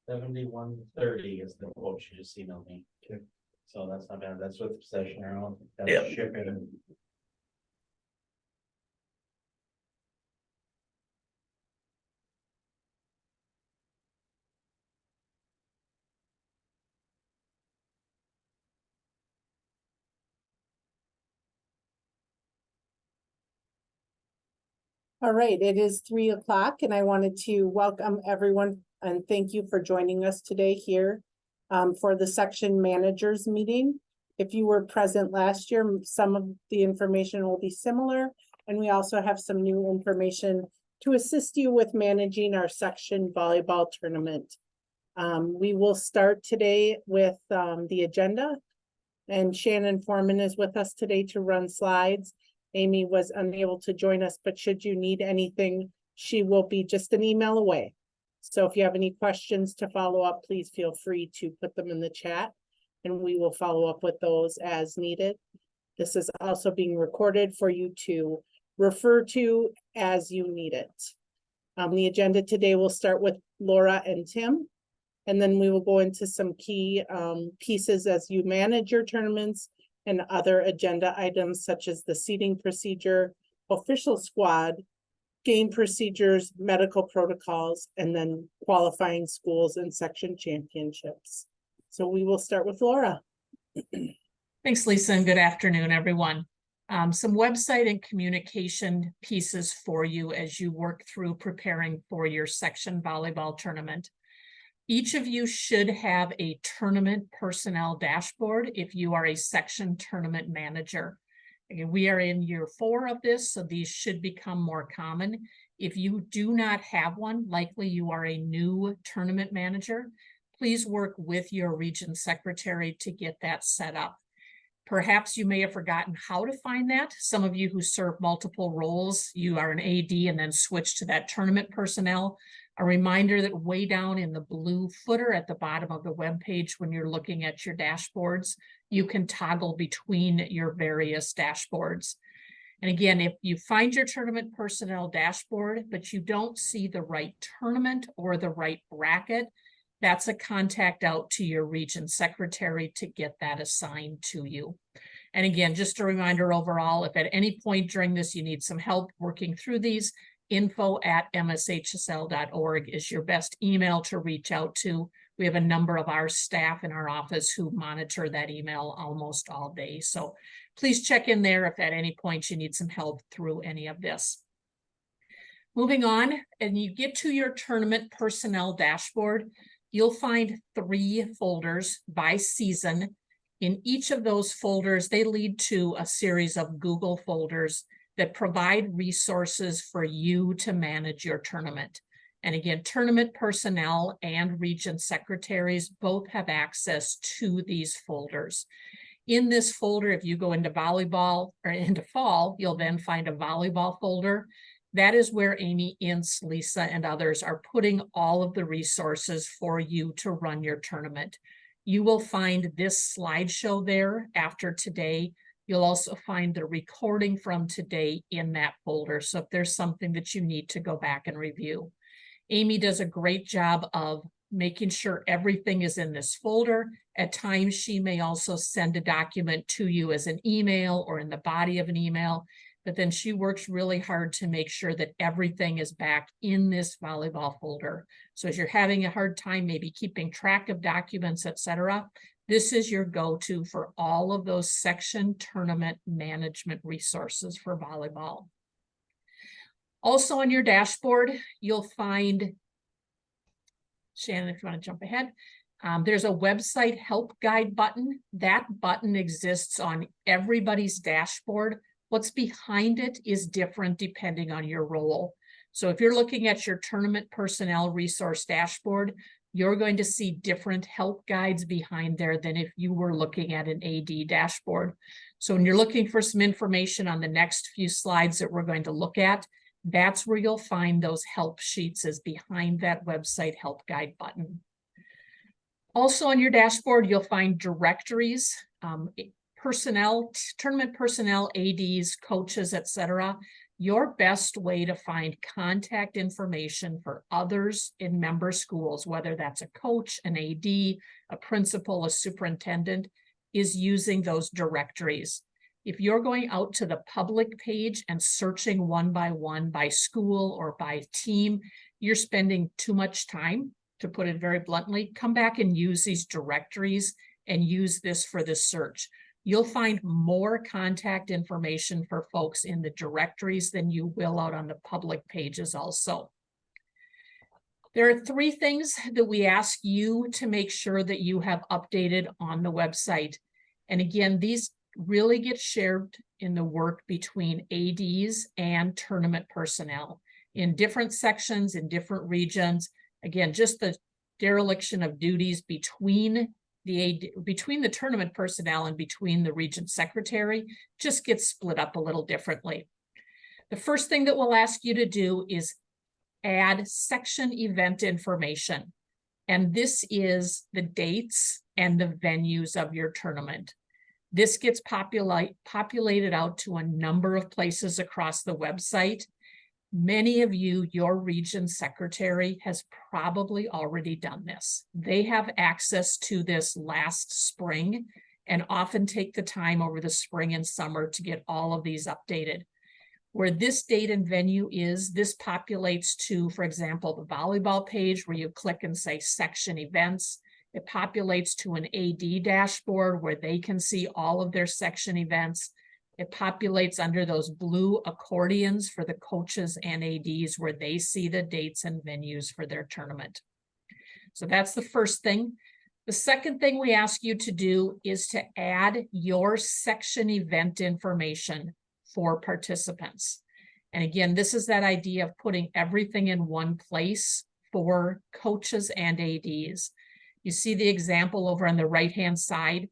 7130 is the quote she just emailed me. Okay. So that's not bad. That's with the stationery on. Yep. That's shipping. All right, it is 3 o'clock and I wanted to welcome everyone and thank you for joining us today here for the section managers meeting. If you were present last year, some of the information will be similar, and we also have some new information to assist you with managing our section volleyball tournament. We will start today with the agenda, and Shannon Foreman is with us today to run slides. Amy was unable to join us, but should you need anything, she will be just an email away. So if you have any questions to follow up, please feel free to put them in the chat and we will follow up with those as needed. This is also being recorded for you to refer to as you need it. The agenda today will start with Laura and Tim, and then we will go into some key pieces as you manage your tournaments and other agenda items such as the seating procedure, official squad, game procedures, medical protocols, and then qualifying schools and section championships. So we will start with Laura. Thanks, Lisa, and good afternoon, everyone. Some website and communication pieces for you as you work through preparing for your section volleyball tournament. Each of you should have a tournament personnel dashboard if you are a section tournament manager. Again, we are in year 4 of this, so these should become more common. If you do not have one, likely you are a new tournament manager. Please work with your region secretary to get that set up. Perhaps you may have forgotten how to find that. Some of you who serve multiple roles, you are an AD and then switch to that tournament personnel. A reminder that way down in the blue footer at the bottom of the web page, when you're looking at your dashboards, you can toggle between your various dashboards. And again, if you find your tournament personnel dashboard, but you don't see the right tournament or the right bracket, that's a contact out to your region secretary to get that assigned to you. And again, just a reminder overall, if at any point during this you need some help working through these, info@mshsl.org is your best email to reach out to. We have a number of our staff in our office who monitor that email almost all day. So please check in there if at any point you need some help through any of this. Moving on, and you get to your tournament personnel dashboard, you'll find 3 folders by season. In each of those folders, they lead to a series of Google folders that provide resources for you to manage your tournament. And again, tournament personnel and region secretaries both have access to these folders. In this folder, if you go into volleyball or into fall, you'll then find a volleyball folder. That is where Amy, Ince, Lisa, and others are putting all of the resources for you to run your tournament. You will find this slideshow there after today. You'll also find the recording from today in that folder. So if there's something that you need to go back and review. Amy does a great job of making sure everything is in this folder. At times, she may also send a document to you as an email or in the body of an email, but then she works really hard to make sure that everything is back in this volleyball folder. So as you're having a hard time maybe keeping track of documents, etc., this is your go-to for all of those section tournament management resources for volleyball. Also on your dashboard, you'll find, Shannon, if you want to jump ahead, there's a website help guide button. That button exists on everybody's dashboard. What's behind it is different depending on your role. So if you're looking at your tournament personnel resource dashboard, you're going to see different help guides behind there than if you were looking at an AD dashboard. So when you're looking for some information on the next few slides that we're going to look at, that's where you'll find those help sheets, is behind that website help guide button. Also on your dashboard, you'll find directories, personnel, tournament personnel, ADs, coaches, etc. Your best way to find contact information for others in member schools, whether that's a coach, an AD, a principal, a superintendent, is using those directories. If you're going out to the public page and searching one by school or by team, you're spending too much time, to put it very bluntly. Come back and use these directories and use this for the search. You'll find more contact information for folks in the directories than you will out on the public pages also. There are 3 things that we ask you to make sure that you have updated on the website. And again, these really get shared in the work between ADs and tournament personnel in different sections, in different regions. Again, just the dereliction of duties between the tournament personnel and between the region secretary just gets split up a little differently. The first thing that we'll ask you to do is add section event information. And this is the dates and the venues of your tournament. This gets populated out to a number of places across the website. Many of you, your region secretary has probably already done this. They have access to this last spring and often take the time over the spring and summer to get all of these updated. Where this date and venue is, this populates to, for example, the volleyball page where you click and say section events. It populates to an AD dashboard where they can see all of their section events. It populates under those blue accordions for the coaches and ADs where they see the dates and venues for their tournament. So that's the first thing. The second thing we ask you to do is to add your section event information for participants. And again, this is that idea of putting everything in one place for coaches and ADs. You see the example over on the right-hand side.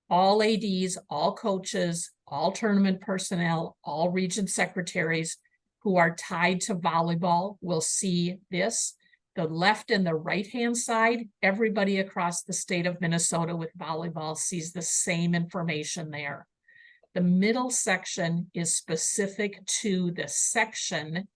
All ADs, all coaches, all tournament personnel, all region secretaries who are tied to volleyball will see this. The left and the right-hand side, everybody across the state of Minnesota with volleyball sees the same information there. The middle section is specific to the section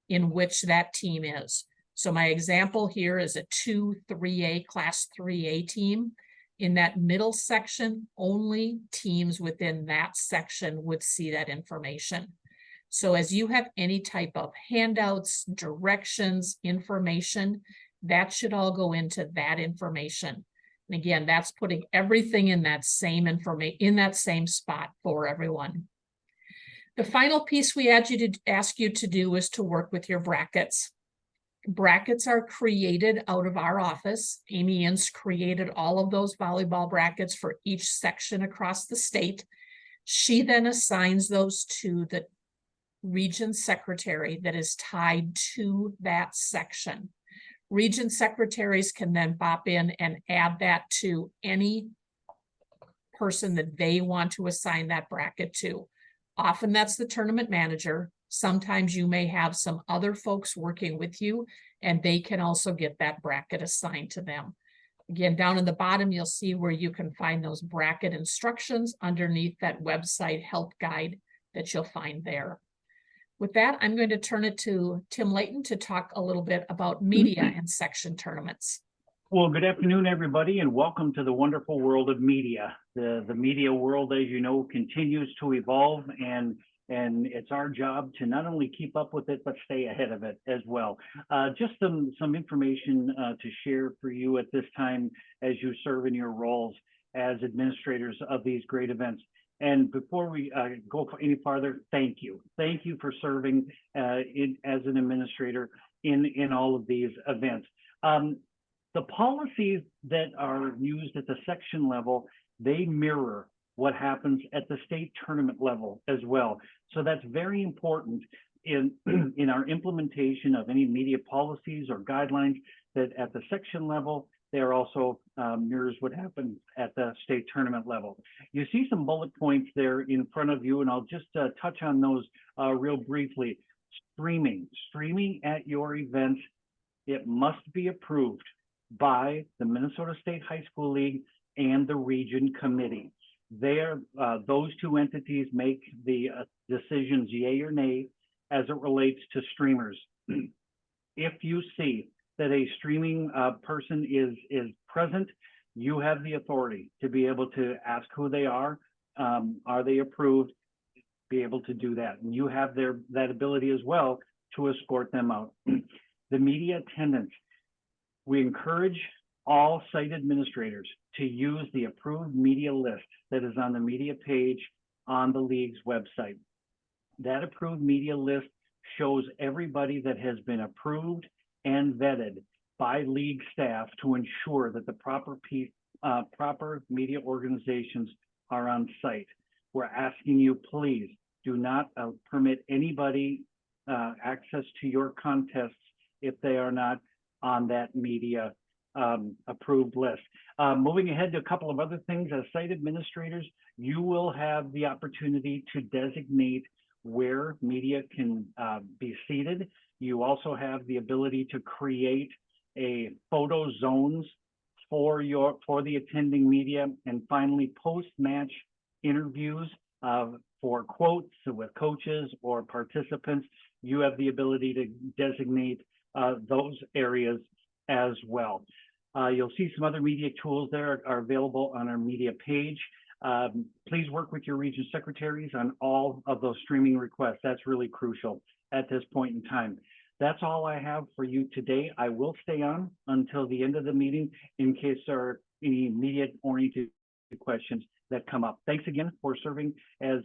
in which that team is. So my example here is a 2-3A class 3A team. In that middle section, only teams within that section would see that information. So as you have any type of handouts, directions, information, that should all go into that information. And again, that's putting everything in that same spot for everyone. The final piece we ask you to do is to work with your brackets. Brackets are created out of our office. Amy Ince created all of those volleyball brackets for each section across the state. She then assigns those to the region secretary that is tied to that section. Region secretaries can then pop in and add that to any person that they want to assign that bracket to. Often that's the tournament manager. Sometimes you may have some other folks working with you, and they can also get that bracket assigned to them. Again, down in the bottom, you'll see where you can find those bracket instructions underneath that website help guide that you'll find there. With that, I'm going to turn it to Tim Layton to talk a little bit about media and section tournaments. Well, good afternoon, everybody, and welcome to the wonderful world of media. The media world, as you know, continues to evolve, and it's our job to not only keep up with it, but stay ahead of it as well. Just some information to share for you at this time as you serve in your roles as administrators of these great events. And before we go any farther, thank you. Thank you for serving as an administrator in all of these events. The policies that are used at the section level, they mirror what happens at the state tournament level as well. So that's very important in our implementation of any media policies or guidelines, that at the section level, there also mirrors what happens at the state tournament level. You see some bullet points there in front of you, and I'll just touch on those real briefly. Streaming at your events, it must be approved by the Minnesota State High School League and the region committee. those two entities make the decisions yay or nay as it relates to streamers. If you see that a streaming person is present, you have the authority to be able to ask who they are they approved, be able to do that. And you have that ability as well to escort them out. The media attendance, we encourage all site administrators to use the approved media list that is on the media page on the league's website. That approved media list shows everybody that has been approved and vetted by league staff to ensure that the proper media organizations are on site. We're asking you, please do not permit anybody access to your contests if they are not on that media approved list. Moving ahead to a couple of other things, as site administrators, you will have the opportunity to designate where media can be seated. You also have the ability to create a photo zones for the attending media, and finally post-match interviews for quotes with coaches or participants. You have the ability to designate those areas as well. You'll see some other media tools there are available on our media page. Please work with your region secretaries on all of those streaming requests. That's really crucial at this point in time. That's all I have for you today. I will stay on until the end of the meeting in case there are any media-oriented questions that come up. Thanks again for serving as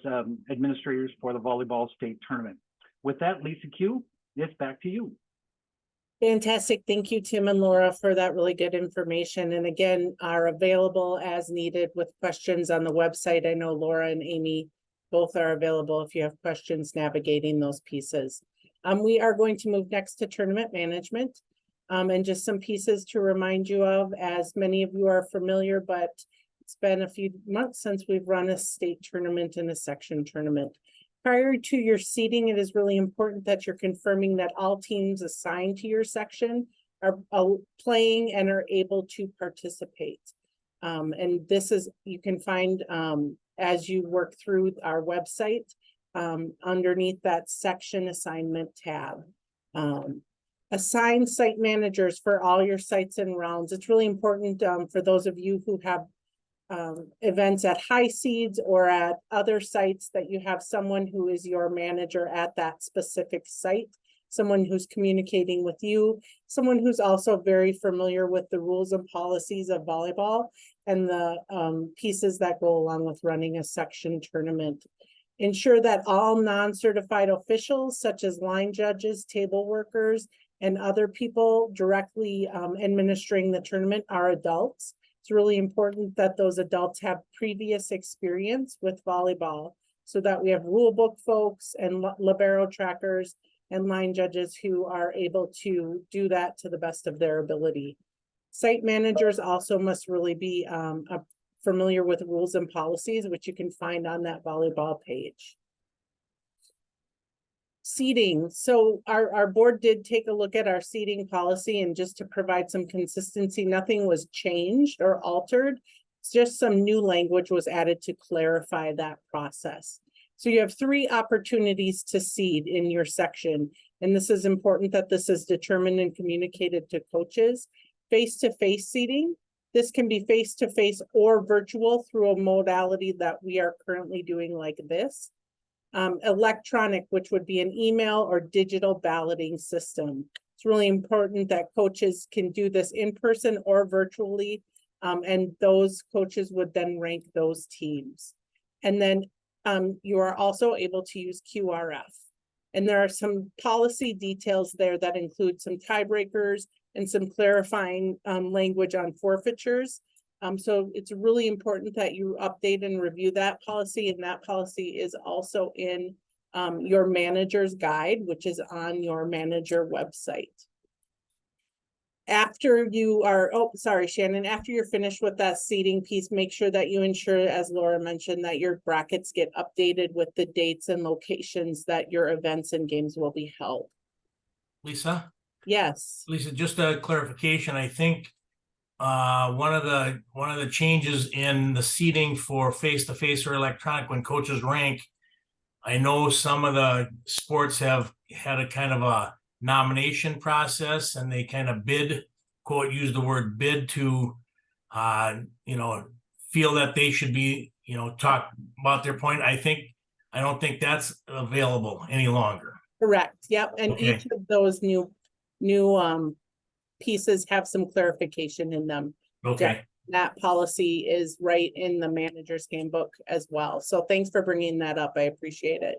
administrators for the volleyball state tournament. With that, Lisa Q, it's back to you. Fantastic. Thank you, Tim and Laura, for that really good information. And again, are available as needed with questions on the website. I know Laura and Amy both are available if you have questions navigating those pieces. We are going to move next to tournament management. And just some pieces to remind you of, as many of you are familiar, but it's been a few months since we've run a state tournament and a section tournament. Prior to your seating, it is really important that you're confirming that all teams assigned to your section are playing and are able to participate. And this is, you can find as you work through our website, underneath that section assignment tab. Assign site managers for all your sites and rounds. It's really important for those of you who have events at high seeds or at other sites that you have someone who is your manager at that specific site, someone who's communicating with you, someone who's also very familiar with the rules and policies of volleyball and the pieces that go along with running a section tournament. Ensure that all non-certified officials, such as line judges, table workers, and other people directly administering the tournament, are adults. It's really important that those adults have previous experience with volleyball so that we have rule book folks and libero trackers and line judges who are able to do that to the best of their ability. Site managers also must really be familiar with rules and policies, which you can find on that volleyball page. Seating. So our board did take a look at our seating policy, and just to provide some consistency, nothing was changed or altered. It's just some new language was added to clarify that process. So you have 3 opportunities to seed in your section. And this is important that this is determined and communicated to coaches. Face-to-face seating. This can be face-to-face or virtual through a modality that we are currently doing like this. Electronic, which would be an email or digital balloting system. It's really important that coaches can do this in person or virtually, and those coaches would then rank those teams. And then you are also able to use QRF. And there are some policy details there that include some tiebreakers and some clarifying language on forfeitures. So it's really important that you update and review that policy, and that policy is also in your manager's guide, which is on your manager website. After you are, oh, sorry, Shannon, after you're finished with that seating piece, make sure that you ensure, as Laura mentioned, that your brackets get updated with the dates and locations that your events and games will be held. Lisa? Yes. Lisa, just a clarification. I think one of the changes in the seating for face-to-face or electronic when coaches rank. I know some of the sports have had a kind of a nomination process, and they kind of bid, quote, use the word bid to, feel that they should be, talk about their point. I don't think that's available any longer. Correct, yep, and Okay. each of those new pieces have some clarification in them. Okay. That policy is right in the manager's handbook as well. So thanks for bringing that up. I appreciate it.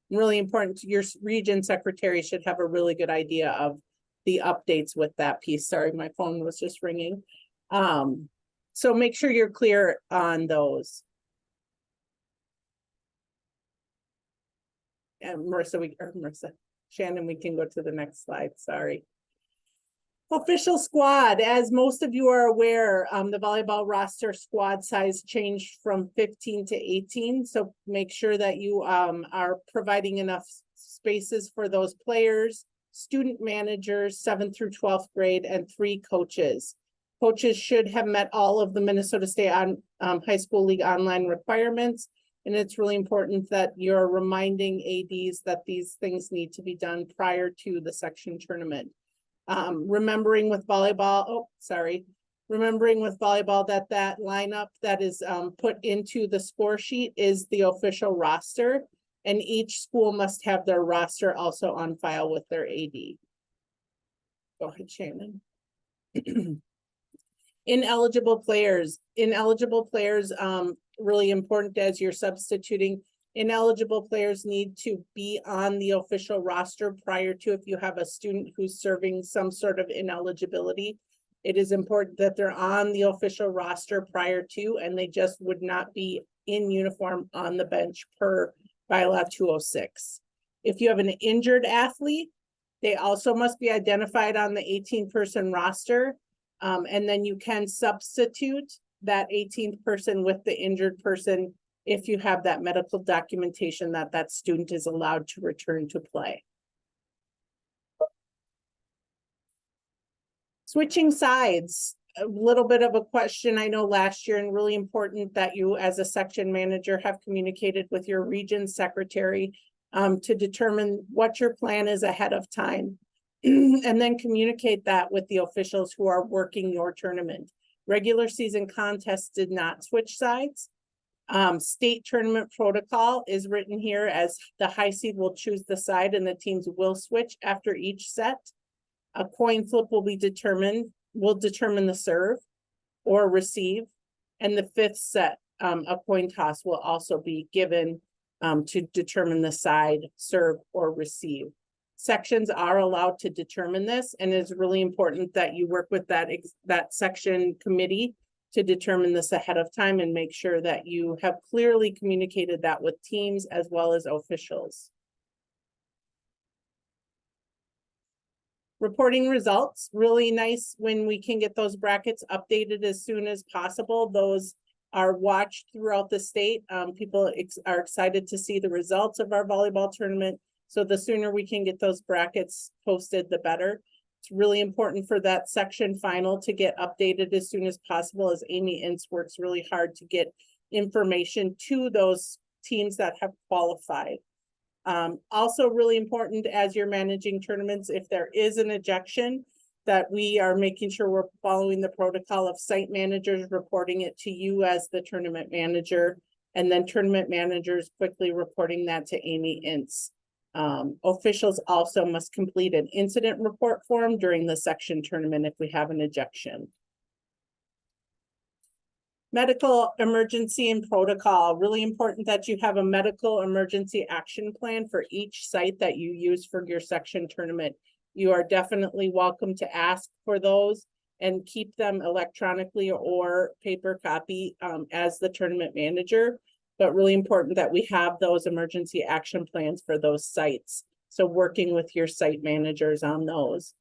Really important. Your region secretary should have a really good idea of the updates with that piece. Sorry, my phone was just ringing. So make sure you're clear on those. And Shannon, we can go to the next slide. Sorry. Official squad, as most of you are aware, the volleyball roster squad size changed from 15 to 18. So make sure that you are providing enough spaces for those players, student managers, 7th through 12th grade, and 3 coaches. Coaches should have met all of the Minnesota State High School League online requirements. And it's really important that you're reminding ADs that these things need to be done prior to the section tournament. Remembering with volleyball that lineup that is put into the score sheet is the official roster, and each school must have their roster also on file with their AD. Go ahead, Shannon. Ineligible players, really important as you're substituting. Ineligible players need to be on the official roster prior to, if you have a student who's serving some sort of ineligibility. It is important that they're on the official roster prior to, and they just would not be in uniform on the bench per bylaw 206. If you have an injured athlete, they also must be identified on the 18-person roster. And then you can substitute that 18th person with the injured person if you have that medical documentation that that student is allowed to return to play. Switching sides, a little bit of a question I know last year, and really important that you as a section manager have communicated with your region secretary to determine what your plan is ahead of time. And then communicate that with the officials who are working your tournament. Regular season contests did not switch sides. State tournament protocol is written here as the high seed will choose the side and the teams will switch after each set. A coin flip will determine the serve or receive. And the 5th set, a coin toss will also be given to determine the side, serve or receive. Sections are allowed to determine this, and it's really important that you work with that section committee to determine this ahead of time and make sure that you have clearly communicated that with teams as well as officials. Reporting results, really nice when we can get those brackets updated as soon as possible. Those are watched throughout the state. People are excited to see the results of our volleyball tournament. So the sooner we can get those brackets posted, the better. It's really important for that section final to get updated as soon as possible, as Amy Ince works really hard to get information to those teams that have qualified. Also really important as you're managing tournaments, if there is an ejection, that we are making sure we're following the protocol of site managers reporting it to you as the tournament manager, and then tournament managers quickly reporting that to Amy Ince. Officials also must complete an incident report form during the section tournament if we have an ejection. Medical emergency and protocol, really important that you have a medical emergency action plan for each site that you use for your section tournament. You are definitely welcome to ask for those and keep them electronically or paper copy as the tournament manager. But really important that we have those emergency action plans for those sites. So working with your site managers on those.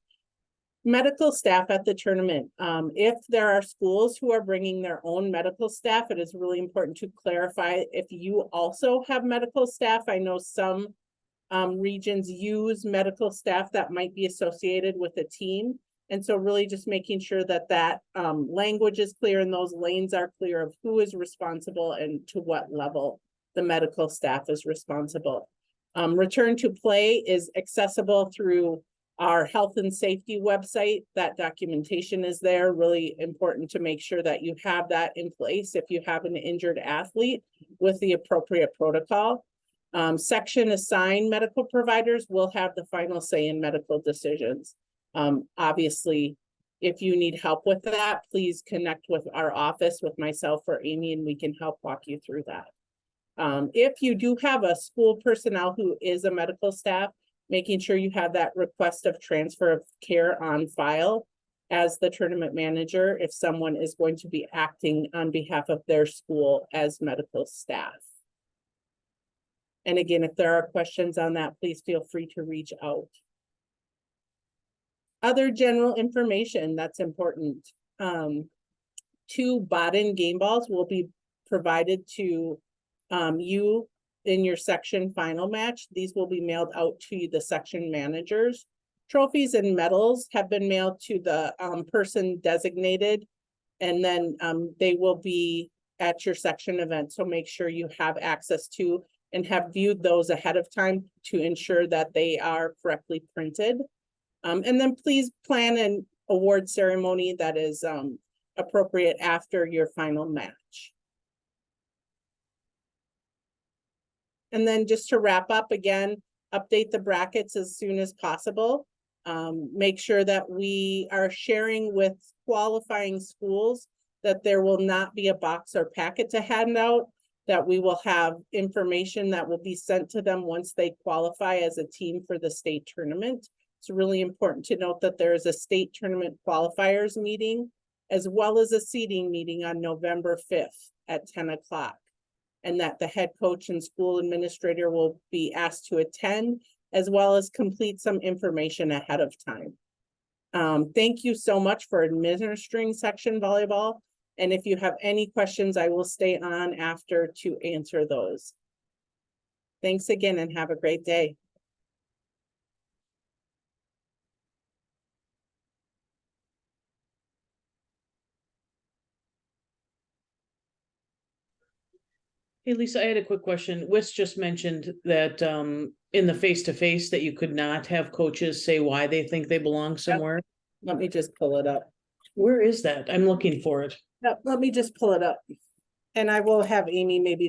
Medical staff at the tournament. If there are schools who are bringing their own medical staff, it is really important to clarify if you also have medical staff. I know some regions use medical staff that might be associated with a team. And so really just making sure that that language is clear and those lanes are clear of who is responsible and to what level the medical staff is responsible. Return to play is accessible through our health and safety website. That documentation is there. Really important to make sure that you have that in place if you have an injured athlete with the appropriate protocol. Section assigned medical providers will have the final say in medical decisions. Obviously, if you need help with that, please connect with our office, with myself or Amy, and we can help walk you through that. If you do have a school personnel who is a medical staff, making sure you have that request of transfer of care on file as the tournament manager if someone is going to be acting on behalf of their school as medical staff. And again, if there are questions on that, please feel free to reach out. Other general information that's important. 2 Baden game balls will be provided to you in your section final match. These will be mailed out to the section managers. Trophies and medals have been mailed to the person designated, and then they will be at your section event. So make sure you have access to and have viewed those ahead of time to ensure that they are correctly printed. And then please plan an award ceremony that is appropriate after your final match. And then just to wrap up again, update the brackets as soon as possible. Make sure that we are sharing with qualifying schools that there will not be a box or packet to hand out, that we will have information that will be sent to them once they qualify as a team for the state tournament. It's really important to note that there is a state tournament qualifiers meeting, as well as a seeding meeting on November 5th at 10 o'clock. And that the head coach and school administrator will be asked to attend, as well as complete some information ahead of time. Thank you so much for administering section volleyball. And if you have any questions, I will stay on after to answer those. Thanks again and have a great day. Hey, Lisa, I had a quick question. Wes just mentioned that in the face-to-face that you could not have coaches say why they think they belong somewhere. Let me just pull it up. Where is that? I'm looking for it. Let me just pull it up. And I will have Amy maybe